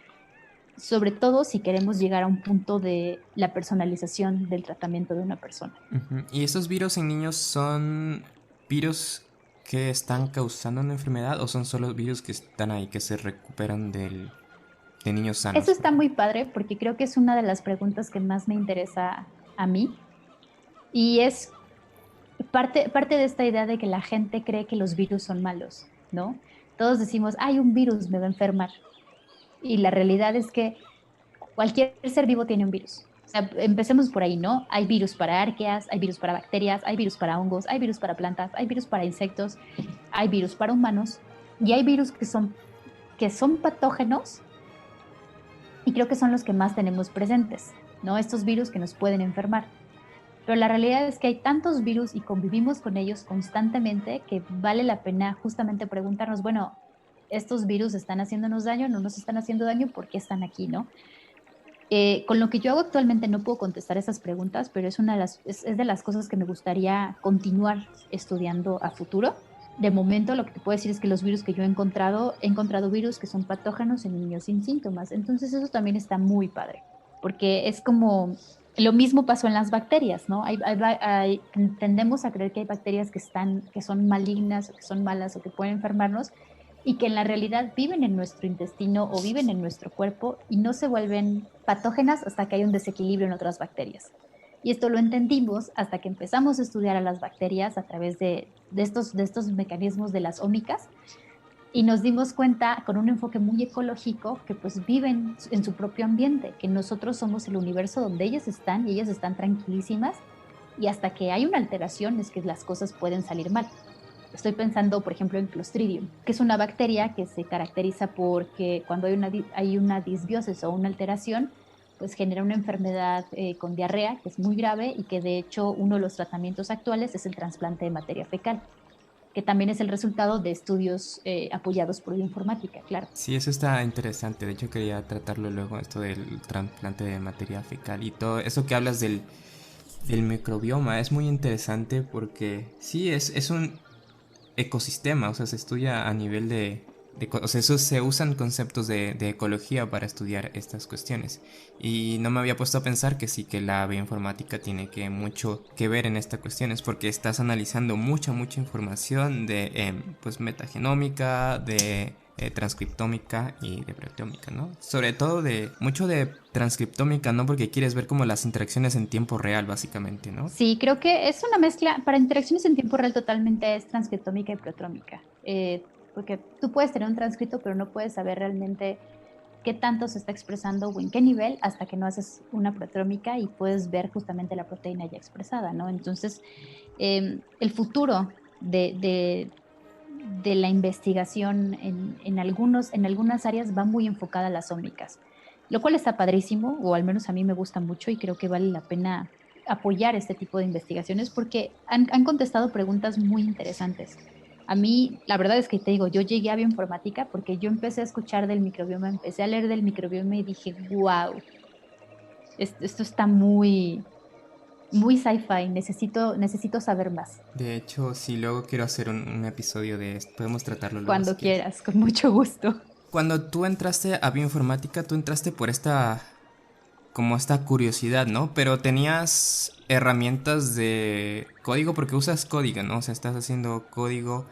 sobre todo si queremos llegar a un punto de la personalización del tratamiento de una persona. Ujú. ¿Y esos virus en niños son virus que están causando una enfermedad o son solo virus que están ahí, que se recuperan de niños sanos? Eso está muy padre porque creo que es una de las preguntas que más me interesa a mí y es parte de esta idea de que la gente cree que los virus son malos, ¿no? Todos decimos, hay un virus, me va a enfermar. Y la realidad es que cualquier ser vivo tiene un virus. O sea, empecemos por ahí, ¿no? Hay virus para arqueas, hay virus para bacterias, hay virus para hongos, hay virus para plantas, hay virus para insectos, hay virus para humanos y hay virus que son patógenos y creo que son los que más tenemos presentes, ¿no? Estos virus que nos pueden enfermar. Pero la realidad es que hay tantos virus y convivimos con ellos constantemente que vale la pena justamente preguntarnos, bueno, ¿estos virus están haciéndonos daño? ¿No nos están haciendo daño? ¿Por qué están aquí, no? Con lo que yo hago actualmente no puedo contestar esas preguntas, pero es de las cosas que me gustaría continuar estudiando a futuro. De momento lo que te puedo decir es que los virus que yo he encontrado virus que son patógenos en niños sin síntomas. Entonces eso también está muy padre, porque es como lo mismo pasó en las bacterias, ¿no? Tendemos a creer que hay bacterias que son malignas o que son malas o que pueden enfermarnos y que en la realidad viven en nuestro intestino o viven en nuestro cuerpo y no se vuelven patógenas hasta que hay un desequilibrio en otras bacterias. Y esto lo entendimos hasta que empezamos a estudiar a las bacterias a través de estos mecanismos de las ómicas y nos dimos cuenta con un enfoque muy ecológico que pues viven en su propio ambiente, que nosotros somos el universo donde ellas están y ellas están tranquilísimas y hasta que hay una alteración es que las cosas pueden salir mal. Estoy pensando, por ejemplo, en Clostridium, que es una bacteria que se caracteriza porque cuando hay una disbiosis o una alteración, pues genera una enfermedad con diarrea, que es muy grave y que de hecho uno de los tratamientos actuales es el trasplante de materia fecal, que también es el resultado de estudios apoyados por bioinformática, claro. Sí, eso está interesante. De hecho, quería tratarlo luego, esto del trasplante de materia fecal y todo eso que hablas del microbioma. Es muy interesante porque sí, es un ecosistema, o sea, se estudia a nivel o sea, eso se usan conceptos de ecología para estudiar estas cuestiones. Y no me había puesto a pensar que sí, que la bioinformática tiene mucho que ver en estas cuestiones, porque estás analizando mucha información de pues metagenómica, de transcriptómica y de proteómica, ¿no? Sobre todo mucho de transcriptómica, ¿no? Porque quieres ver como las interacciones en tiempo real, básicamente, ¿no? Sí, creo que es una mezcla, para interacciones en tiempo real totalmente es transcriptómica y proteómica, porque tú puedes tener un transcrito, pero no puedes saber realmente qué tanto se está expresando o en qué nivel hasta que no haces una proteómica y puedes ver justamente la proteína ya expresada, ¿no? Entonces, el futuro de la investigación en algunas áreas va muy enfocada a las ómicas, lo cual está padrísimo, o al menos a mí me gusta mucho y creo que vale la pena apoyar este tipo de investigaciones porque han contestado preguntas muy interesantes. A mí, la verdad es que te digo, yo llegué a bioinformática porque yo empecé a escuchar del microbioma, empecé a leer del microbioma y dije, wow, esto está muy sci-fi, necesito saber más. De hecho, sí, luego quiero hacer un episodio de esto. Podemos tratarlo luego. Cuando quieras, con mucho gusto. Cuando tú entraste a bioinformática, tú entraste por esta curiosidad, ¿no? Pero tenías herramientas de código porque usas código, ¿no? O sea, estás haciendo código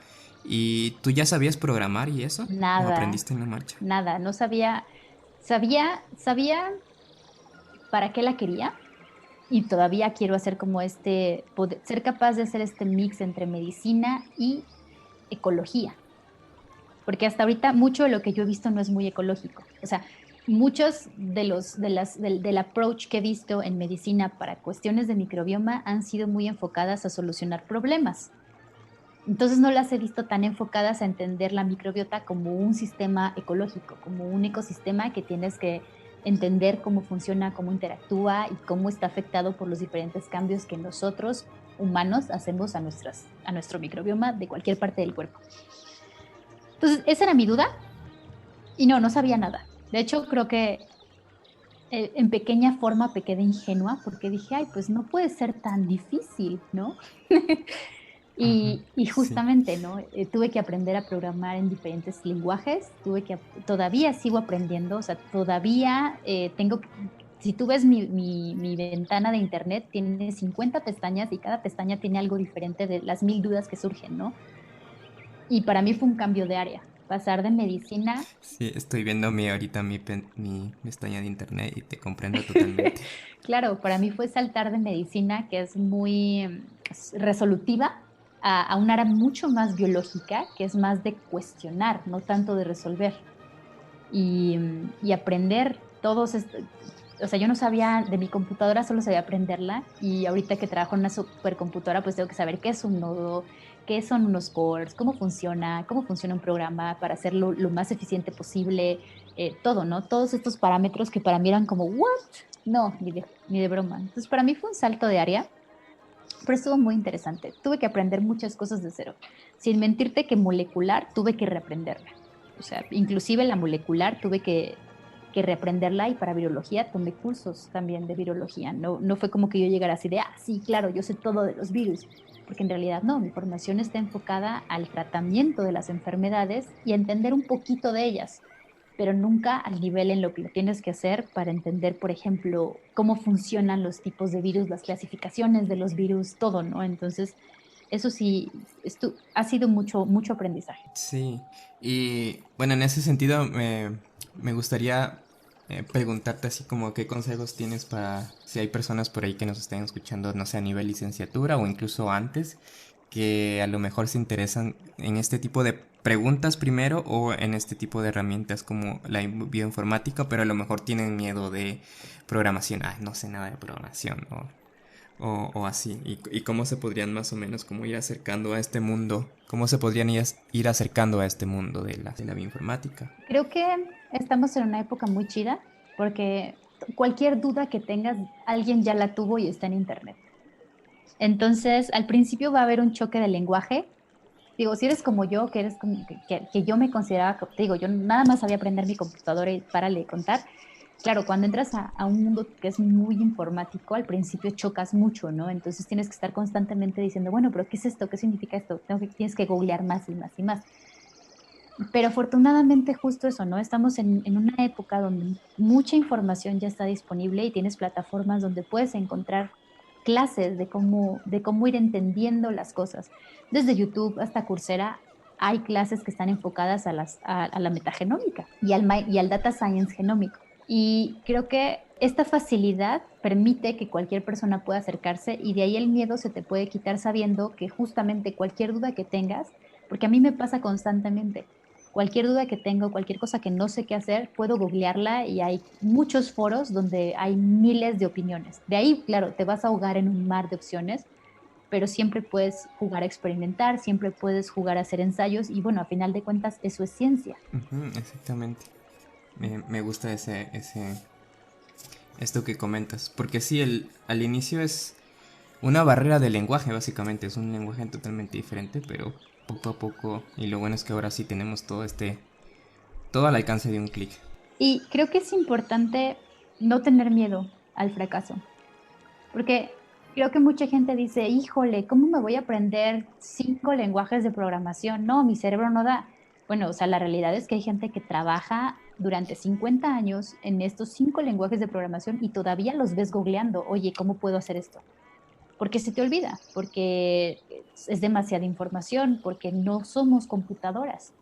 y tú ya sabías programar y eso. Nada. ¿O aprendiste en la marcha? Nada, no sabía. Sabía para qué la quería y todavía quiero hacer como ser capaz de hacer este mix entre medicina y ecología. Porque hasta ahorita mucho de lo que yo he visto no es muy ecológico. O sea, muchos del approach que he visto en medicina para cuestiones de microbioma han sido muy enfocadas a solucionar problemas. Entonces no las he visto tan enfocadas a entender la microbiota como un sistema ecológico, como un ecosistema que tienes que entender cómo funciona, cómo interactúa y cómo está afectado por los diferentes cambios que nosotros, humanos, hacemos a nuestro microbioma de cualquier parte del cuerpo. Entonces, esa era mi duda y no sabía nada. De hecho, creo que en pequeña forma pequé de ingenua porque dije, ay, pues no puede ser tan difícil, ¿no? Ujú, Y sí. justamente, ¿no? Tuve que aprender a programar en diferentes lenguajes, todavía sigo aprendiendo, o sea, todavía si tú ves mi ventana de internet, tiene 50 pestañas y cada pestaña tiene algo diferente de las mil dudas que surgen, ¿no? Y para mí fue un cambio de área, pasar de medicina. Sí, estoy viendo ahorita mi pestaña de internet y te comprendo totalmente. Claro, para mí fue saltar de medicina, que es muy resolutiva, a un área mucho más biológica, que es más de cuestionar, no tanto de resolver. Y aprender o sea, yo no sabía de mi computadora, solo sabía aprenderla, y ahorita que trabajo en una supercomputadora, pues tengo que saber qué es un nodo, qué son unos cores, cómo funciona un programa para hacerlo lo más eficiente posible, todo, ¿no? Todos estos parámetros que para mí eran como, ¿what? No, ni de broma. Entonces, para mí fue un salto de área, pero estuvo muy interesante. Tuve que aprender muchas cosas de cero. Sin mentirte que molecular tuve que reaprenderla. O sea, inclusive la molecular tuve que reaprenderla, y para virología tomé cursos también de virología. No fue como que yo llegara así de, sí, claro, yo sé todo de los virus, porque en realidad no, mi formación está enfocada al tratamiento de las enfermedades y a entender un poquito de ellas, pero nunca al nivel en lo que lo tienes que hacer para entender, por ejemplo, cómo funcionan los tipos de virus, las clasificaciones de los virus, todo, ¿no? Entonces, eso sí, esto ha sido mucho, mucho aprendizaje. Sí, y bueno, en ese sentido me gustaría preguntarte así como qué consejos tienes para si hay personas por ahí que nos estén escuchando, no sé, a nivel licenciatura o incluso antes, que a lo mejor se interesan en este tipo de preguntas primero o en este tipo de herramientas como la bioinformática, pero a lo mejor tienen miedo de programación. Ah, no sé nada de programación, o así, y cómo se podrían más o menos como ir acercando a este mundo, cómo se podrían ir acercando a este mundo de la bioinformática. Creo que estamos en una época muy chida porque cualquier duda que tengas, alguien ya la tuvo y está en internet. Entonces, al principio va a haber un choque de lenguaje. Digo, si eres como yo, que eres como que yo me consideraba, te digo, yo nada más sabía aprender mi computadora y párale de contar. Claro, cuando entras a un mundo que es muy informático, al principio chocas mucho, ¿no? Entonces tienes que estar constantemente diciendo, bueno, pero ¿qué es esto? ¿Qué significa esto? Tienes que googlear más y más y más. Pero afortunadamente justo eso, ¿no? Estamos en una época donde mucha información ya está disponible y tienes plataformas donde puedes encontrar clases de cómo ir entendiendo las cosas. Desde YouTube hasta Coursera hay clases que están enfocadas a la metagenómica y al data science genómico. Y creo que esta facilidad permite que cualquier persona pueda acercarse, y de ahí el miedo se te puede quitar sabiendo que justamente cualquier duda que tengas, porque a mí me pasa constantemente, cualquier duda que tengo, cualquier cosa que no sé qué hacer, puedo googlearla, y hay muchos foros donde hay miles de opiniones. De ahí, claro, te vas a ahogar en un mar de opciones, pero siempre puedes jugar a experimentar, siempre puedes jugar a hacer ensayos, y bueno, a final de cuentas eso es ciencia. Ujú, exactamente. Me gusta esto que comentas, porque sí, al inicio es una barrera de lenguaje, básicamente, es un lenguaje totalmente diferente, pero poco a poco, y lo bueno es que ahora sí tenemos todo al alcance de un clic. Y creo que es importante no tener miedo al fracaso, porque creo que mucha gente dice, híjole, ¿cómo me voy a aprender 5 lenguajes de programación? No, mi cerebro no da. Bueno, o sea, la realidad es que hay gente que trabaja durante 50 años en estos 5 lenguajes de programación y todavía los ves googleando, oye, ¿cómo puedo hacer esto? Porque se te olvida, porque es demasiada información, porque no somos computadoras.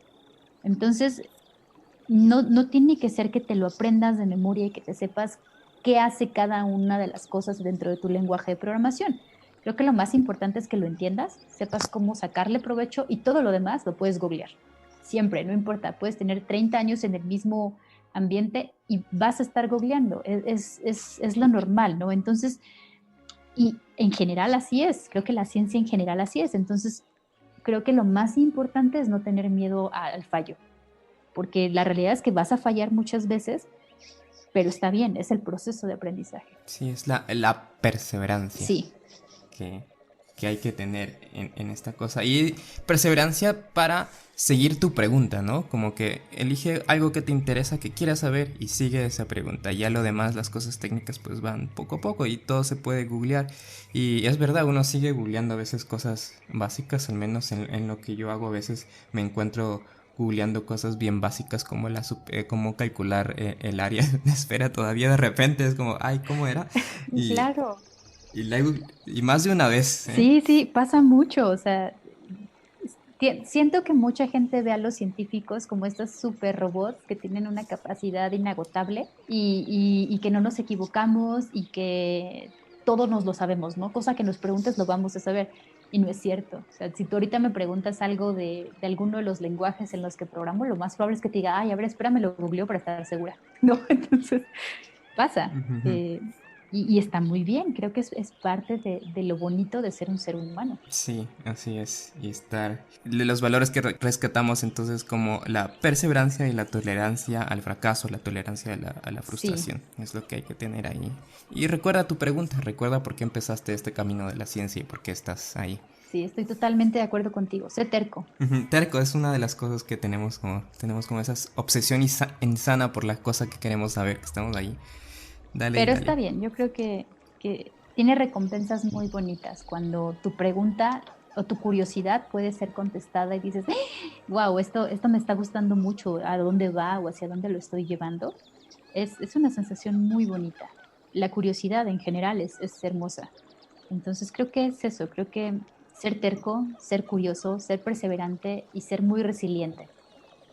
Entonces, no tiene que ser que te lo aprendas de memoria y que te sepas qué hace cada una de las cosas dentro de tu lenguaje de programación. Creo que lo más importante es que lo entiendas, sepas cómo sacarle provecho, y todo lo demás lo puedes googlear. Siempre, no importa, puedes tener 30 años en el mismo ambiente y vas a estar googleando. Es lo normal, ¿no? Entonces, y en general así es, creo que la ciencia en general así es. Entonces, creo que lo más importante es no tener miedo al fallo, porque la realidad es que vas a fallar muchas veces, pero está bien, es el proceso de aprendizaje. Sí, es la perseverancia Sí, que, que hay que tener en esta cosa. Y perseverancia para seguir tu pregunta, ¿no? Como que elige algo que te interesa, que quieras saber y sigue esa pregunta. Ya lo demás, las cosas técnicas, pues van poco a poco y todo se puede googlear. Y es verdad, uno sigue googleando a veces cosas básicas, al menos en lo que yo hago. A veces me encuentro googleando cosas bien básicas como cómo calcular el área de esfera. Todavía de repente es como, ay, ¿cómo era? Y, Claro. y más de una vez, ¿eh? Sí, sí, pasa mucho. O sea, siento que mucha gente ve a los científicos como estos super robots que tienen una capacidad inagotable y que no nos equivocamos y que todo nos lo sabemos, ¿no? Cosa que nos preguntes lo vamos a saber. Y no es cierto. O sea, si tú ahorita me preguntas algo de alguno de los lenguajes en los que programo, lo más probable es que te diga, ay, a ver, espérame, lo googleo para estar segura. ¿No? Entonces, pasa. Ujú. Y está muy bien. Creo que es parte de lo bonito de ser un ser humano. Sí, así es. Y estar. Los valores que rescatamos entonces como la perseverancia y la tolerancia al fracaso, la tolerancia a la Sí, frustración. Es lo que hay que tener ahí. Y recuerda tu pregunta, recuerda por qué empezaste este camino de la ciencia y por qué estás ahí. sí, estoy totalmente de acuerdo contigo. Sé terco. Ujú. Terco es una de las cosas que tenemos como esa obsesión insana por la cosa que queremos saber, que estamos ahí. Dale y Pero está dale. bien. Yo creo que tiene recompensas muy bonitas cuando tu pregunta o tu curiosidad puede ser contestada y dices, wow, esto me está gustando mucho. ¿A dónde va o hacia dónde lo estoy llevando? Es una sensación muy bonita. La curiosidad en general es hermosa. Entonces creo que es eso, creo que ser terco, ser curioso, ser perseverante y ser muy resiliente.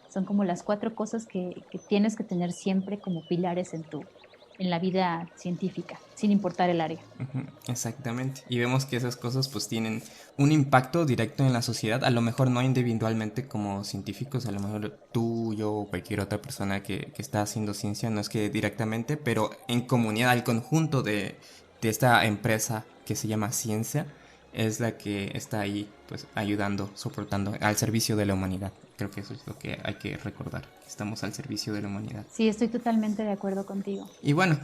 Son como las cuatro cosas que tienes que tener siempre como pilares en la vida científica, sin importar el área. Ujú, exactamente. Y vemos que esas cosas pues tienen un impacto directo en la sociedad, a lo mejor no individualmente como científicos, a lo mejor tú, yo o cualquier otra persona que está haciendo ciencia, no es que directamente, pero en comunidad, al conjunto de esta empresa que se llama ciencia, es la que está ahí pues ayudando, soportando, al servicio de la humanidad. Creo que eso es lo que hay que recordar, estamos al servicio de la humanidad. Sí, estoy totalmente de acuerdo contigo. Y bueno,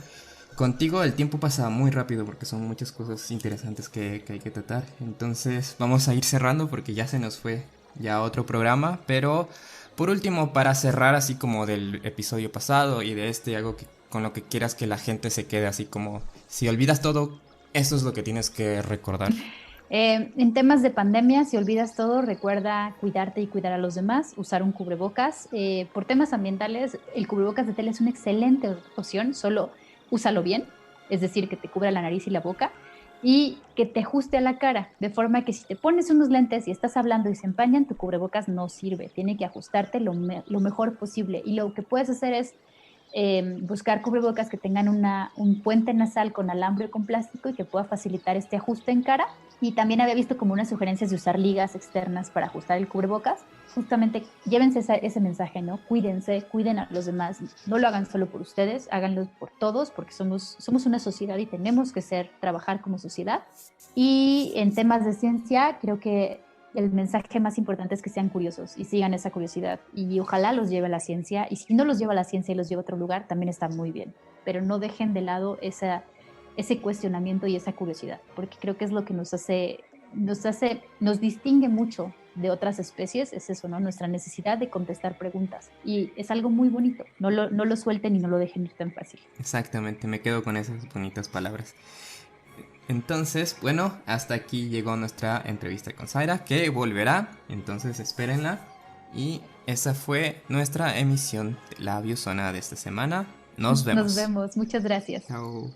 contigo el tiempo pasa muy rápido porque son muchas cosas interesantes que hay que tratar. Entonces vamos a ir cerrando porque ya se nos fue ya otro programa. Pero por último, para cerrar así como del episodio pasado y de este, algo con lo que quieras que la gente se quede así como, si olvidas todo, eso es lo que tienes que recordar. En temas de pandemia, si olvidas todo, recuerda cuidarte y cuidar a los demás, usar un cubrebocas. Por temas ambientales, el cubrebocas de tela es una excelente opción, solo úsalo bien, es decir, que te cubra la nariz y la boca y que te ajuste a la cara, de forma que si te pones unos lentes y estás hablando y se empañan, tu cubrebocas no sirve, tiene que ajustarte lo mejor posible. Y lo que puedes hacer es buscar cubrebocas que tengan un puente nasal con alambre o con plástico y que pueda facilitar este ajuste en cara. Y también había visto como unas sugerencias de usar ligas externas para ajustar el cubrebocas. Justamente llévense ese mensaje, ¿no? Cuídense, cuiden a los demás. No lo hagan solo por ustedes, háganlo por todos, porque somos una sociedad y tenemos que trabajar como sociedad. Y en temas de ciencia, creo que el mensaje más importante es que sean curiosos y sigan esa curiosidad. Y ojalá los lleve a la ciencia. Y si no los lleva a la ciencia y los lleva a otro lugar, también está muy bien. Pero no dejen de lado ese cuestionamiento y esa curiosidad, porque creo que es lo que nos distingue mucho de otras especies, es eso, ¿no? Nuestra necesidad de contestar preguntas. Y es algo muy bonito. No lo suelten y no lo dejen ir tan fácil. Exactamente, me quedo con esas bonitas palabras. Entonces, bueno, hasta aquí llegó nuestra entrevista con Zaira, que volverá, entonces espérenla. Y esa fue nuestra emisión de La Biosona de esta semana. Nos vemos. Nos vemos, muchas gracias. Chao.